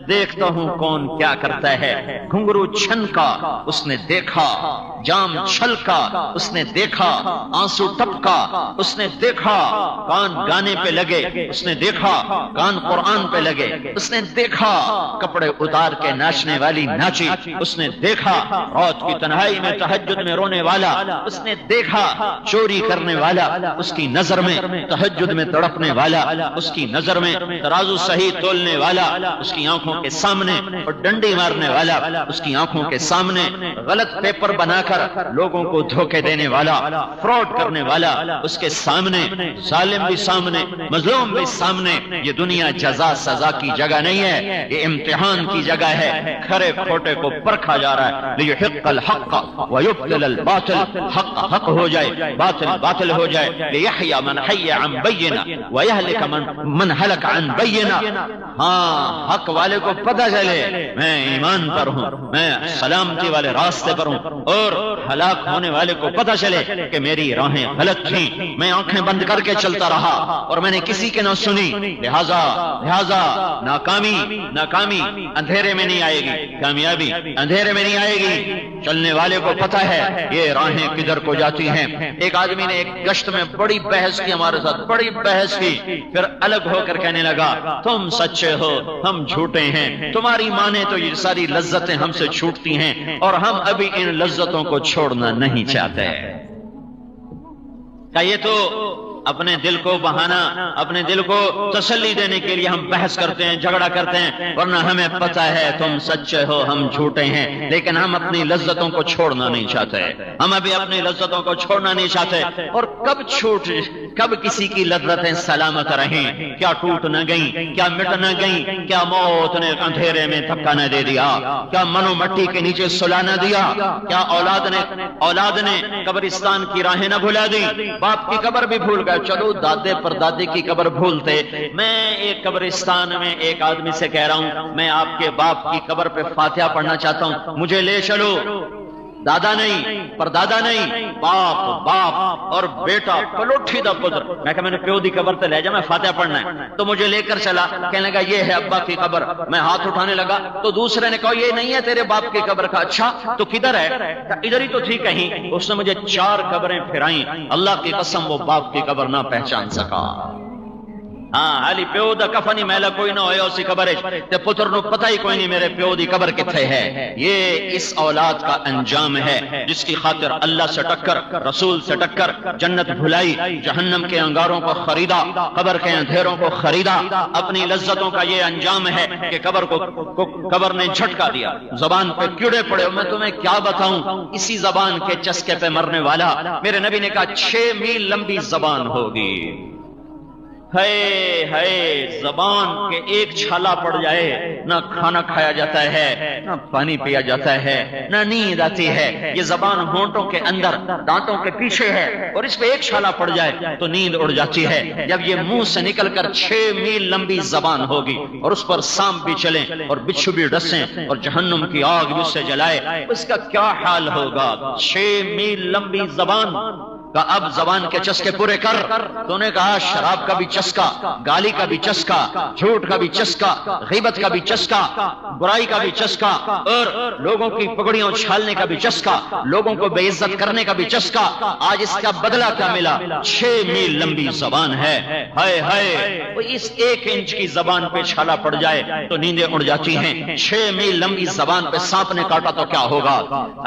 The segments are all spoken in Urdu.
دیکھتا ہوں کون کیا کرتا ہے۔ گھنگرو چھنکا اس نے دیکھا، جام چھلکا اس نے دیکھا، آنسو ٹپکا اس نے دیکھا، کان گانے پہ لگے اس نے دیکھا، کان قرآن پہ لگے اس نے دیکھا، کپڑے اتار کے ناچنے والی ناچی اس نے دیکھا، رات کی تنہائی میں تہجد میں رونے والا اس نے دیکھا، چوری کرنے والا اس کی نظر میں، تہجد میں تڑپنے والا اس کی نظر میں، ترازو صحیح تولنے والا اس کی آنکھوں کے سامنے، اور ڈنڈی مارنے والا اس کی آنکھوں کے سامنے، غلط پیپر بنا کر لوگوں کو دھوکے دینے والا، فراڈ کرنے والا اس کے سامنے، ظالم بھی سامنے، مظلوم بھی سامنے۔ یہ دنیا جزا سزا کی جگہ نہیں ہے، یہ امتحان کی جگہ ہے۔ کھرے کھوٹے کو پرکھا جا رہا ہے، لیحق الحق ویبطل الباطل، حق حق ہو جائے، باطل باطل ہو جائے، لیحیی من حی عن بینہ ویہلک من ہلک عن بینہ۔ ہاں، حق والے کو پتہ چلے میں ایمان پر ہوں، میں سلامتی والے راستے پر ہوں، اور ہلاک ہونے والے کو پتہ چلے کہ میری راہیں غلط تھیں، میں آنکھیں بند کر کے چلتا رہا اور میں نے کسی کی نہ سنی، لہذا ناکامی اندھیرے میں نہیں آئے گی، کامیابی اندھیرے میں نہیں آئے گی۔ چلنے والے کو پتہ ہے یہ راہیں کدھر کو جاتی ہیں۔ ایک آدمی نے ایک گشت میں بڑی بحث کی ہمارے ساتھ، بڑی بحث کی، پھر الگ ہو کر کہنے لگا تم سچے ہو، ہم جھوٹے ہیں، تمہاری مانے تو یہ ساری لذتیں ہم سے چھوٹتی ہیں اور ہم ابھی ان لذتوں کو چھوڑنا نہیں چاہتے۔ کہ یہ تو اپنے دل کو بہانا، اپنے دل کو تسلی دینے کے لیے ہم بحث کرتے ہیں، جھگڑا کرتے ہیں، ورنہ ہمیں پتہ ہے تم سچے ہو، ہم جھوٹے ہیں، لیکن ہم اپنی لذتوں کو چھوڑنا نہیں چاہتے، ہم ابھی اپنی لذتوں کو چھوڑنا نہیں چاہتے۔ اور کب کسی کی لذتیں سلامت رہیں؟ کیا ٹوٹ نہ گئیں؟ کیا مٹ نہ گئیں؟ کیا موت نے اندھیرے میں دھکا نہ دے دیا؟ کیا منو مٹی کے نیچے سلا نہ دیا؟ کیا اولاد نے قبرستان کی راہیں نہ بھلا دی؟ باپ کی قبر بھی بھول گئے، چلو دادے پر دادے کی قبر بھولتے۔ میں ایک قبرستان میں ایک آدمی سے کہہ رہا ہوں میں آپ کے باپ کی قبر پہ فاتحہ پڑھنا چاہتا ہوں، مجھے لے چلو۔ دادا نہیں، پردادا نہیں، باپ اور بیٹا پلوٹھی دا پتر۔ میں کہا میں نے پیو دی قبر تے لے جا، میں فاتحہ پڑھنا ہے، تو مجھے لے کر چلا، کہنے لگا یہ ہے ابا کی قبر۔ میں ہاتھ اٹھانے لگا تو دوسرے نے کہا یہ نہیں ہے تیرے باپ کی قبر۔ کا اچھا تو کدھر ہے؟ ادھر ہی تو تھی کہیں۔ اس نے مجھے 4 قبریں پھرائیں، اللہ کی قسم وہ باپ کی قبر نہ پہچان سکا۔ ہاں حالی پیو دا کفنی میلا کوئی نہ ہویا اسی قبر تے پتر نو پتہ ہی کوئی نہیں میرے پیو دی قبر کتھے ہے۔ یہ اس اولاد کا انجام ہے جس کی خاطر اللہ سے ٹکر، رسول سے ٹکر، جنت بھلائی، جہنم کے انگاروں کو خریدا، قبر کے اندھیروں کو خریدا۔ اپنی لذتوں کا یہ انجام ہے کہ قبر نے جھٹکا دیا، زبان پہ کیڑے پڑے۔ میں تمہیں کیا بتاؤں، اسی زبان کے چسکے پہ مرنے والا۔ میرے نبی نے کہا 6 میل لمبی زبان ہوگی۔ ہے زبان کے ایک چھالا پڑ جائے، نہ کھانا کھایا جاتا ہے، نہ پانی پیا جاتا ہے، نہ نیند آتی ہے۔ یہ زبان ہونٹوں کے اندر، دانتوں کے پیچھے ہے، اور اس پہ ایک چھالا پڑ جائے تو نیند اڑ جاتی ہے۔ جب یہ منہ سے نکل کر 6 میل لمبی زبان ہوگی اور اس پر سانپ بھی چلیں اور بچھو بھی ڈسیں اور جہنم کی آگ بھی اس سے جلائے، اس کا کیا حال ہوگا؟ 6 میل لمبی زبان کا اب زبان کے چسکے پورے کر۔ تو نے کہا شراب کا بھی چسکا، گالی کا بھی چسکا، جھوٹ کا بھی چسکا، غیبت کا بھی چسکا، برائی کا بھی چسکا، اور لوگوں کی پگڑیاں اچھالنے کا بھی چسکا، لوگوں کو بے عزت کرنے کا بھی چسکا۔ آج اس کا بدلہ کیا ملا؟ 6 میل لمبی زبان ہے۔ ہائے ہائے، اس 1 انچ کی زبان پہ چھالا پڑ جائے تو نیندیں اڑ جاتی ہیں۔ 6 میل لمبی زبان پہ سانپ نے کاٹا تو کیا ہوگا؟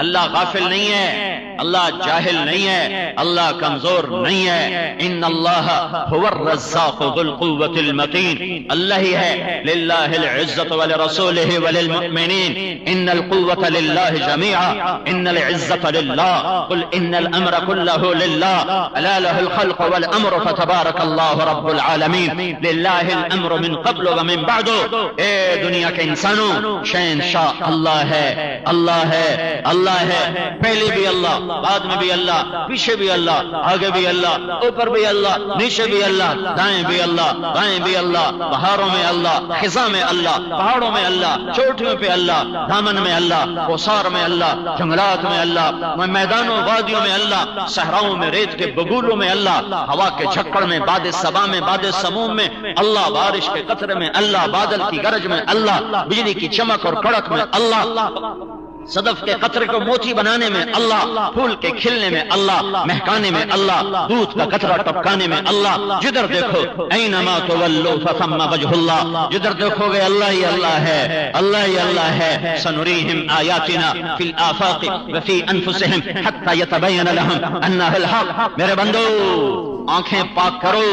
اللہ غافل نہیں ہے، اللہ جاہل نہیں ہے، اللہ کمزور نہیں ہے۔ ان اللہ هو الرزاق ذو القوة المتین، اللہ ہی ہے۔ للہ العزت ولرسولہ وللمؤمنین، ان القوة للہ جميعا، ان العزت للہ، قل ان الامر كله للہ، الا له الخلق والامر فتبارک اللہ رب العالمین، للہ الامر من قبل ومن بعد۔ اے دنیا کے انسانوں، شہنشاہ اللہ ہے، اللہ ہے، اللہ ہے، پہلے بھی اللہ، بعد میں بھی اللہ، پیچھے بھی اللہ۔ اللہ، آگے بھی اللہ، اوپر بھی اللہ، نیچے بھی اللہ، دائیں بھی اللہ، بائیں بھی اللہ، پہاڑوں میں اللہ، خزاں میں اللہ، پہاڑوں میں اللہ، چوٹیوں پہ اللہ، دامن میں اللہ، کوثار میں اللہ، جنگلات میں اللہ، میدانوں وادیوں میں اللہ، صحراؤں میں ریت کے بگولوں میں اللہ، ہوا کے جھکڑ میں، باد صبا میں، باد سموم میں اللہ، بارش کے قطرے میں اللہ، بادل کی گرج میں اللہ، بجلی کی چمک اور کڑک میں اللہ، صدف کے قطرے کو موتی بنانے میں اللہ، پھول کے کھلنے میں اللہ، مہکانے میں اللہ، دودھ کا قطرہ ٹپکانے میں اللہ، جدھر دیکھو اینما تولوا فثم وجہ اللہ، جدھر دیکھو گے اللہ ہی اللہ ہے، اللہ ہی اللہ ہے، سنریہم آیاتنا فی الآفاق وفی انفسہم حتی یتبین لہم انہ الحق۔ میرے بندو آنکھیں پاک کرو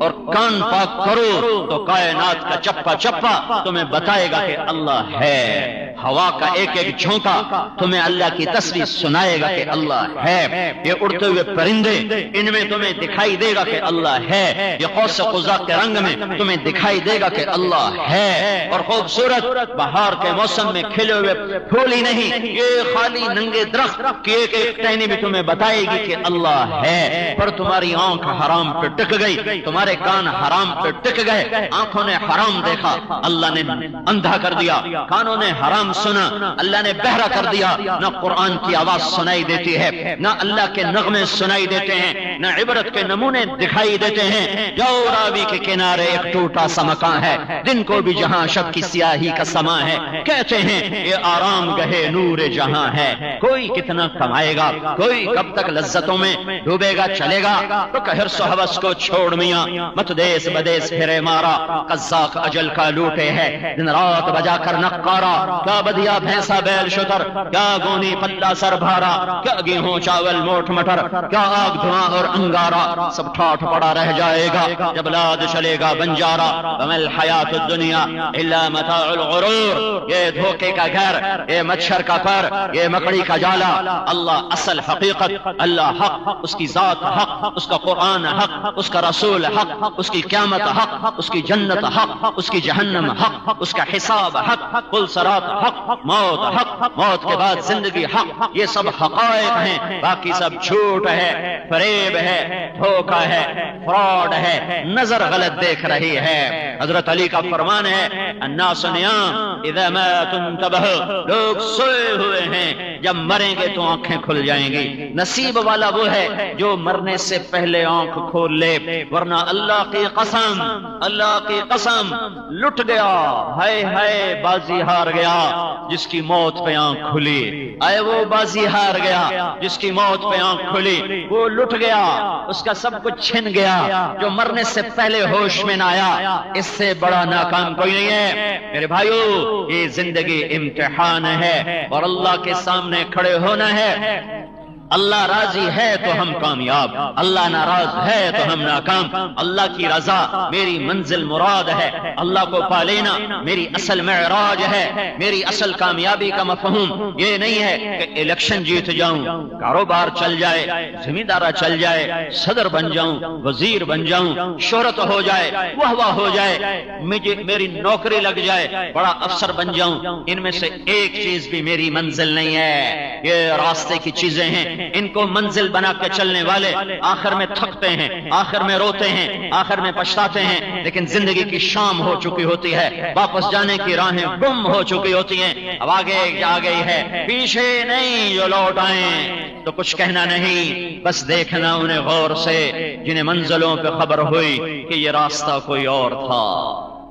اور کان پاک کرو تو کائنات کا چپا چپا تمہیں بتائے گا کہ اللہ ہے، ہوا کا ایک ایک جھونکا تمہیں اللہ کی تصویر سنائے گا کہ اللہ ہے، یہ اڑتے ہوئے پرندے ان میں تمہیں دکھائی دے گا کہ اللہ ہے، یہ قوس قزح کے رنگ میں تمہیں دکھائی دے گا کہ اللہ ہے، اور خوبصورت بہار کے موسم میں کھلے ہوئے پھول ہی نہیں، یہ خالی ننگے درخت کی ایک ایک ٹہنی بھی تمہیں بتائے گی کہ اللہ ہے، پر تمہاری آنکھ حرام پہ ٹک گئی، تمہارے کان حرام پہ ٹک گئے، آنکھوں نے حرام دیکھا اللہ نے اندھا کر دیا، کانوں نے حرام سنا اللہ نے بہرا کر دیا، نہ قرآن کی آواز سنائی دیتی ہے، نہ اللہ کے نغمے سنائی دیتے ہیں، نہ عبرت کے نمونے دکھائی دیتے ہیں۔ جاؤ راوی کے کنارے ایک ٹوٹا سا مکان ہے، دن کو بھی جہاں شب کی سیاہی کا سما ہے، کہتے ہیں یہ آرام گہے نور جہاں ہے، کوئی کتنا کمائے گا، کوئی کب تک لذتوں میں ڈوبے گا چلے گا، تو حرص و ہوس کو چھوڑ میاں مت دیس بدیس پھرے مارا، قزاق اجل کا لوٹے ہے دن رات بجا کر نقارا، کیا بدیا بھینسا بیل شتر، کیا گونی پلا سر بھارا، کیا گیہوں چاول موٹ مٹر، کیا آگ دھواں اور انگارا، سب ٹھاٹ پڑا رہ جائے گا جب لاد چلے گا بنجارا، وما الحیات الدنیا الا متاع الغرور، یہ دھوکے کا گھر، یہ مچھر کا پر، یہ مکڑی کا جالا، اللہ اصل حقیقت، اللہ حق، اس کی ذات حق، اس کا قرآن حق، اس کا رسول حق، اس کی قیامت حق، اس کی جنت حق، اس کی جہنم حق، اس کا حساب حق، کل صراط حق، موت حق، موت کے بعد زندگی حق، یہ سب حقائق ہیں، باقی سب جھوٹ ہے، فریب ہے، دھوکہ ہے، فراڈ ہے، نظر غلط دیکھ رہی ہے۔ حضرت علی کا فرمان ہے الناس نیام اذا ماتوا انتبہوا، لوگ سوئے ہوئے ہیں جب مریں گے تو آنکھیں کھل جائیں گی، نصیب والا وہ ہے جو مرنے سے پہلے آنکھ کھول لے، ورنہ اللہ کی قسم، اللہ کی قسم لٹ گیا، ہائے ہائے بازی ہار گیا جس کی موت پہ آنکھ کھلی، آئے وہ بازی ہار گیا جس کی موت پہ آنکھ کھلی، وہ لٹ گیا، اس کا سب کچھ چھن گیا جو مرنے سے پہلے ہوش میں نہ آیا، اس سے بڑا ناکام کوئی نہیں ہے۔ میرے بھائیو یہ زندگی امتحان ہے اور اللہ کے سامنے کھڑے ہونا ہے، اللہ راضی ہے تو ہم کامیاب، اللہ ناراض ہے تو ہم ناکام، اللہ کی رضا میری منزل مراد ہے، اللہ کو پا لینا میری اصل معراج ہے، میری اصل کامیابی کا مفہوم یہ نہیں ہے کہ الیکشن جیت جاؤں، کاروبار چل جائے، زمیندارہ چل جائے، صدر بن جاؤں، وزیر بن جاؤں، شہرت ہو جائے، واہ ہو جائے، میری نوکری لگ جائے، بڑا افسر بن جاؤں، ان میں سے ایک چیز بھی میری منزل نہیں ہے، یہ راستے کی چیزیں ہیں، ان کو منزل بنا کے چلنے والے آخر میں تھکتے ہیں، آخر میں روتے ہیں، آخر میں پچھتاتے ہیں، لیکن زندگی کی شام ہو چکی ہوتی ہے، واپس جانے کی راہیں گم ہو چکی ہوتی ہیں، اب آگے آ گئی ہے، پیچھے نہیں جو لوٹ آئیں تو کچھ کہنا نہیں، بس دیکھنا انہیں غور سے جنہیں منزلوں پہ خبر ہوئی کہ یہ راستہ کوئی اور تھا۔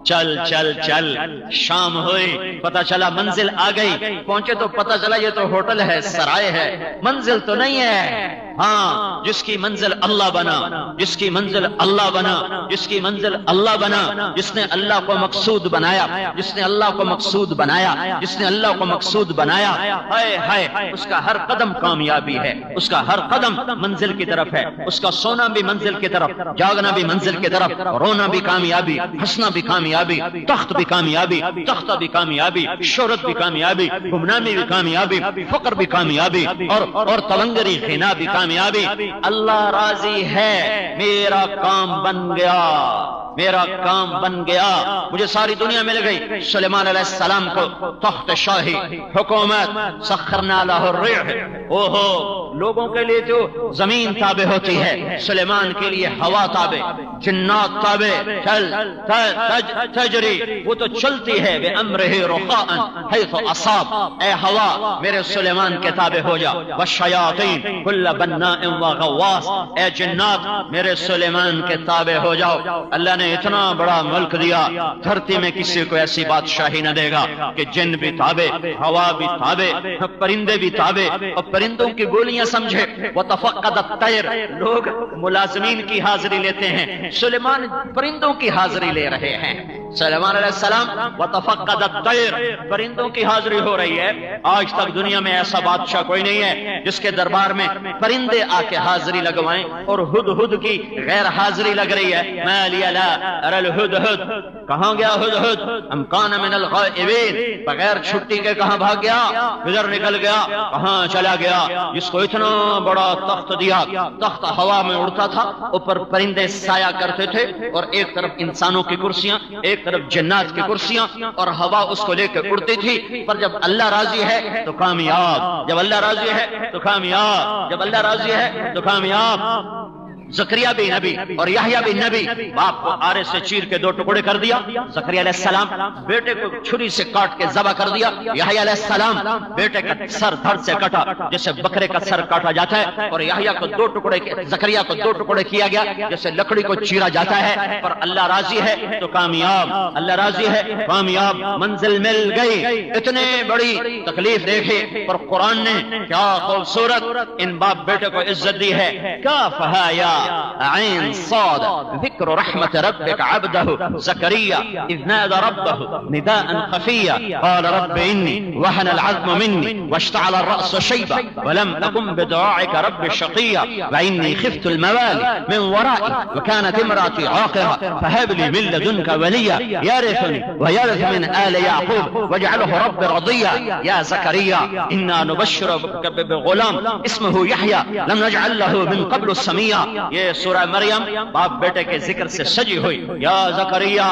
چل چل چل، شام ہوئی، پتہ چلا منزل آ گئی، پہنچے تو پتہ چلا یہ تو ہوٹل ہے، سرائے ہے، منزل تو نہیں ہے۔ ہاں جس کی منزل اللہ بنا، جس کی منزل اللہ بنا، جس کی منزل اللہ بنا، جس نے اللہ کو مقصود بنایا، جس نے اللہ کو مقصود بنایا، جس نے اللہ کو مقصود بنایا، ہائے ہائے اس کا ہر قدم کامیابی ہے، اس کا ہر قدم منزل کی طرف ہے، اس کا سونا بھی منزل کی طرف، جاگنا بھی منزل کی طرف، رونا بھی کامیابی، ہنسنا بھی کامیابی، تخت بھی کامیابی، تختہ بھی کامیابی، شہرت بھی کامیابی، گمنامی بھی کامیابی، فقر بھی کامیابی، اور تلنگری خنا بھی کامیابی۔ اللہ راضی ہے، میرا کام بن گیا، میرا کام بن گیا، مجھے ساری دنیا مل گئی۔ سلیمان علیہ السلام کو تخت شاہی، حکومت، سخرنا لہ الريح، اوہو لوگوں کے لیے جو زمین تابع ہوتی ہے، سلیمان کے لیے ہوا تابع، جنات تابع، چل تجری، وہ تو چلتی ہے بِأَمْرِهِ رُخَاءً حَيْثُ أَصَابَ، اے ہوا میرے سلیمان کے تابع ہو جا، وَالشَّيَاطِينَ كُلَّ بَنَّاءٍ وَغَوَّاصٍ، اے جنات میرے سلیمان کے تابع ہو جاؤ۔ اللہ نے اتنا بڑا ملک دیا، دھرتی میں کسی کو ایسی بادشاہی نہ دے گا کہ جن بھی تابع، ہوا بھی تابع، پرندے بھی تابع، اور پرندوں کی بولیاں سمجھے۔ وَتَفَقَّدَ الطَّيْرَ، لوگ ملازمین کی حاضری لیتے ہیں، سلیمان پرندوں کی حاضری لے رہے ہیں۔ سلیمان علیہ السلام وَتَفَقَّدَ الطَّيْرَ، پرندوں کی حاضری ہو رہی ہے۔ آج تک دنیا میں ایسا بادشاہ کوئی نہیں ہے جس کے دربار میں پرندے آ کے حاضری لگوائیں، اور ہدہد کی غیر حاضری لگ رہی ہے۔ مَا لِيَ لَا أَرَى الْهُدْهُدْ، کہاں گیا ہدہد؟ أَمْ كَانَ مِنَ الْغَائِبِينَ، بغیر چھٹی کے کہاں بھاگ گیا، ادھر نکل گیا، کہاں چلا گیا؟ جس کو اتنا بڑا تخت دیا، تخت ہوا میں اڑتا تھا، اوپر پرندے سایہ کرتے تھے، اور ایک طرف انسانوں کی کرسیاں، ایک طرف جنات کی کرسیاں، اور ہوا اس کو لے کے اڑتی تھی۔ پر جب اللہ راضی ہے تو کامیاب، جب اللہ راضی ہے تو کامیاب، جب اللہ راضی ہے تو کامیاب۔ زکریا بھی نبی اور یحییٰ بھی نبی، باپ کو آرے سے چیر کے دو ٹکڑے کر دیا، زکریا علیہ السلام بیٹے کو چھری سے کاٹ کے ذبح کر دیا، یحییٰ علیہ السلام بیٹے کا سر دھڑ سے کٹا جیسے بکرے کا سر کاٹا جاتا ہے، اور یحییٰ کو دو ٹکڑے، زکریا کو دو ٹکڑے کیا گیا جیسے لکڑی کو چیرا جاتا ہے۔ پر اللہ راضی ہے تو کامیاب، اللہ راضی ہے کامیاب، منزل مل گئی۔ اتنے بڑی تکلیف دیکھے، پر قرآن نے کیا خوبصورت ان باپ بیٹے کو عزت دی ہے۔ کافہا یا عین صاد، ذکر رحمت ربک عبدہ زکریا اذ نادى ربه نداء خفیا قال رب انی وهن العظم منی واشتعل الرأس شیبا ولم اکن بدعائک رب شقیا وانی خفت الموالي من ورائي وكانت امرأتي عاقرا فهب لي من لدنك وليا يرثني ويرث من آل يعقوب واجعله رب رضيا يا زكريا إنا نبشرك بغلام اسمه يحيى لم نجعل له من قبل سميا۔ یہ سورہ مریم باپ بیٹے کے ذکر سے سجی ہوئی۔ یا زکریا،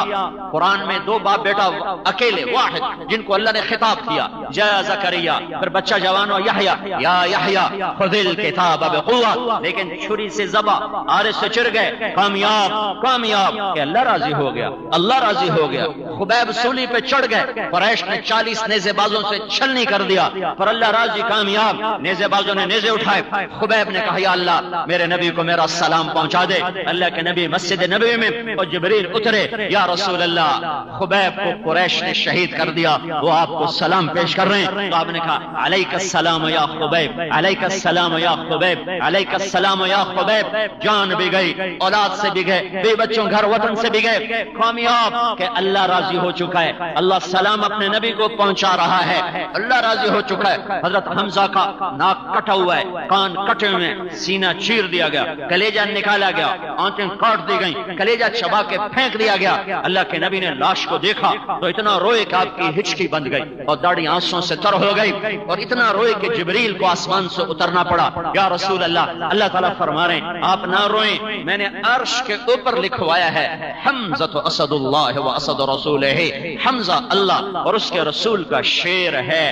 قرآن میں دو باپ بیٹا اکیلے واحد جن کو اللہ نے خطاب کیا، یا زکریا، پھر بچہ جوان ہو یحییٰ، یا یحییٰ خذ الکتاب بقوہ، لیکن چھری سے ذبح، آرے سے چر گئے، کامیاب کامیاب کہ اللہ راضی ہو گیا، اللہ راضی ہو گیا۔ خبیب سولی پہ چڑھ گئے، قریش نے 40 نیزے بازوں سے چھلنی کر دیا، پر اللہ راضی کامیاب۔ نیزے بازوں نے نیزے اٹھائے، خبیب نے کہا یا اللہ میرے نبی کو میرا سلام پہنچا دے۔ اللہ کے نبی مسجد نبوی میں، اور جبریل اترے، یا رسول اللہ خبیب کو قریش نے شہید کر دیا، وہ آپ کو سلام پیش کر رہے ہیں۔ تو آپ نے کہا علیک السلام یا خبیب، علیک السلام یا خبیب، علیک السلام یا خبیب۔ جان بھی گئی، اولاد سے بھی گئے، بے بچوں گھر وطن سے بھی گئے، کامیاب کہ اللہ راضی ہو چکا ہے، اللہ سلام اپنے نبی کو پہنچا رہا ہے، اللہ راضی ہو چکا ہے۔ حضرت حمزہ کا ناک کٹا ہوا ہے، کان کٹے ہوئے، سینہ چیر دیا گیا، کلیجہ نکالا گیا، آنتیں کاٹ دی گئیں، کلیجہ چبا کے پھینک دیا گیا۔ اللہ کے نبی نے لاش کو دیکھا تو اتنا روئے کہ آپ کی ہچکی بند گئی اور داڑھی آنسوں سے تر ہو گئی، اور اتنا روئے کہ جبریل کو آسمان سے اترنا پڑا۔ یا رسول اللہ، اللہ تعالیٰ فرما رہے ہیں آپ نہ روئیں، میں نے عرش کے اوپر لکھوایا ہے حمزہ اسد اللہ و اسد رسولہ، حمزہ اللہ اور اس کے رسول کا شیر ہے،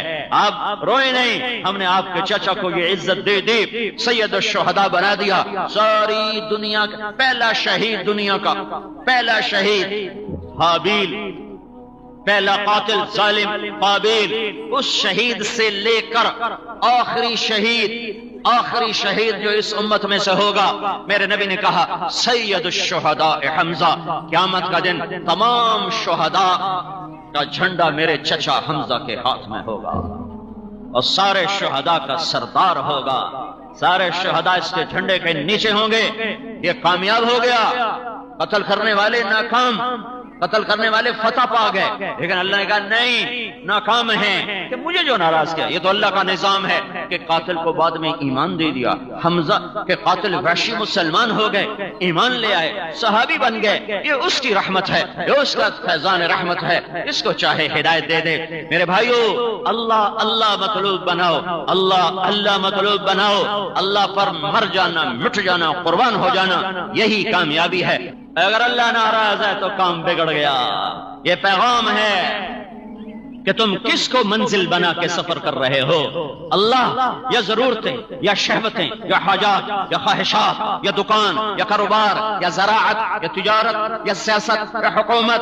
آپ روئے نہیں۔ ہم نے آپ کے چچا کو یہ عزت دے دی، سید الشہداء بنا دیا، ساری دنیا کا پہلا شہید، دنیا کا پہلا شہید حابیل، پہلا قاتل ظالم قابیل، اس شہید سے لے کر آخری شہید جو اس امت میں سے ہوگا، میرے نبی نے کہا سید الشہداء حمزہ، قیامت کا دن تمام شہداء کا جھنڈا میرے چچا حمزہ کے ہاتھ میں ہوگا، اور سارے شہداء کا سردار ہوگا، سارے شہداء اس کے جھنڈے کے نیچے ہوں گے۔ یہ کامیاب ہو گیا، قتل کرنے والے ناکام، قتل کرنے والے فتح پا گئے، لیکن اللہ نے کہا نہیں، ناکام ہیں کہ مجھے جو ناراض کیا۔ یہ تو اللہ کا نظام ہے کہ قاتل کو بعد میں ایمان دے دیا، حمزہ کے قاتل وحشی مسلمان ہو گئے، ایمان لے آئے، صحابی بن گئے، یہ اس کی رحمت ہے، یہ اس کا فیضان رحمت ہے، اس کو چاہے ہدایت دے دے۔ میرے بھائیو، اللہ اللہ مطلوب بناؤ، اللہ اللہ مطلوب بناؤ، اللہ پر مر جانا، مٹ جانا، قربان ہو جانا، یہی کامیابی ہے۔ اگر اللہ ناراض ہے تو کام بگڑ گیا۔ یہ پیغام ہے کہ تم کس کو منزل بنا کے سفر کر رہے ہو، اللہ یا ضرورتیں یا شہوتیں یا حاجات یا خواہشات یا دکان یا کاروبار یا زراعت یا تجارت یا سیاست یا حکومت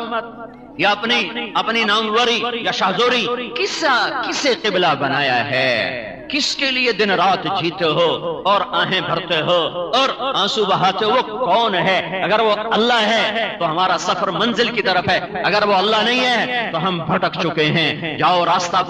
یا اپنی ناموری یا شاہزوری، کسے قبلہ بنایا ہے؟ کس کے لیے دن رات جیتے ہو اور آہیں بھرتے ہو اور آنسو بہاتے ہو؟ وہ کون ہے؟ اگر وہ اللہ ہے تو ہمارا سفر منزل کی طرف ہے، اگر وہ اللہ نہیں ہے تو ہم بھٹک چکے ہیں۔ جاؤ راستہ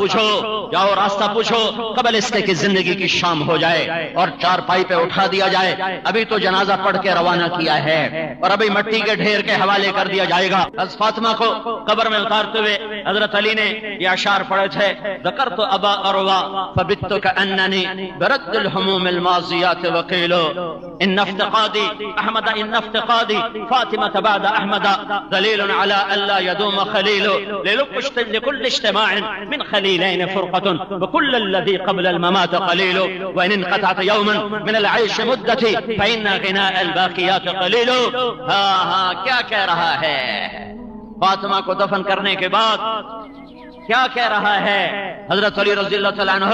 پوچھو قبل اس کے کہ زندگی کی شام ہو جائے اور چارپائی پہ اٹھا دیا جائے۔ ابھی تو جنازہ پڑھ کے روانہ کیا ہے اور ابھی مٹی کے ڈھیر کے حوالے کر دیا جائے گا۔ حضرت فاطمہ کو قبر میں اتارتے ہوئے حضرت علی نے یہ اشعار پڑھے تھے، ذکرت ابا اروا فبت كأنني برد الهموم الماضيات وقيل ان افتقادي احمد ان افتقادي فاطمة بعد احمد دليل على الا يدوم خليل لكل اجتماع من خليلين فرقة وكل الذي قبل الممات قليل وان انقطعت يوما من العيش مدتي فإن غناء الباقيات قليل۔ ہاں کیا کہہ رہا ہے؟ فاطمہ کو دفن کرنے کے بعد کیا کہہ رہا ہے حضرت علی رضی اللہ تعالیٰ عنہ؟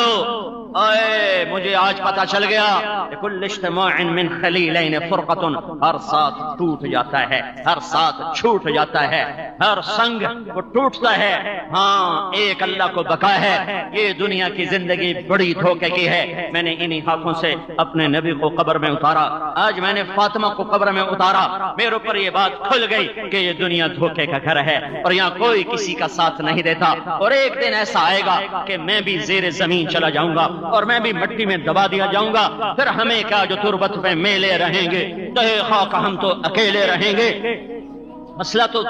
اے مجھے آج پتا چل گیا کہ کل اجتماع من خلیلین فرقۃ، ہر ساتھ ٹوٹ جاتا ہے، ہر ساتھ چھوٹ جاتا ہے، ہر سنگ وہ ٹوٹتا ہے۔ ہاں ایک اللہ کو بقا ہے۔ یہ دنیا کی زندگی بڑی دھوکے کی ہے۔ میں نے انہی ہاتھوں سے اپنے نبی کو قبر میں اتارا، آج میں نے فاطمہ کو قبر میں اتارا، میرے اوپر یہ بات کھل گئی کہ یہ دنیا دھوکے کا گھر ہے اور یہاں کوئی کسی کا ساتھ نہیں دیتا، اور ایک دن ایسا آئے گا کہ میں بھی زیر زمین چلا جاؤں گا اور میں بھی مٹی میں دبا دیا جاؤں گا، پھر ہمیں کیا جو تربت پہ میلے رہیں گے، تہے خاک ہم تو اکیلے رہیں گے۔ مسئلہ تو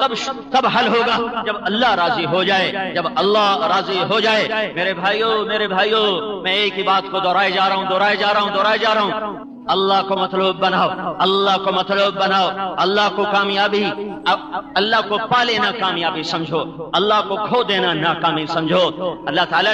تب حل ہوگا جب اللہ راضی ہو جائے، جب اللہ راضی ہو جائے۔ میرے بھائیوں میں ایک ہی بات کو دہرائے جا رہا ہوں، اللہ کو مطلوب بناؤ، اللہ کو مطلوب بناؤ، اللہ کو کامیابی، اللہ کو پا لینا کامیابی سمجھو، اللہ کو کھو دینا ناکامی سمجھو۔ اللہ تعالیٰ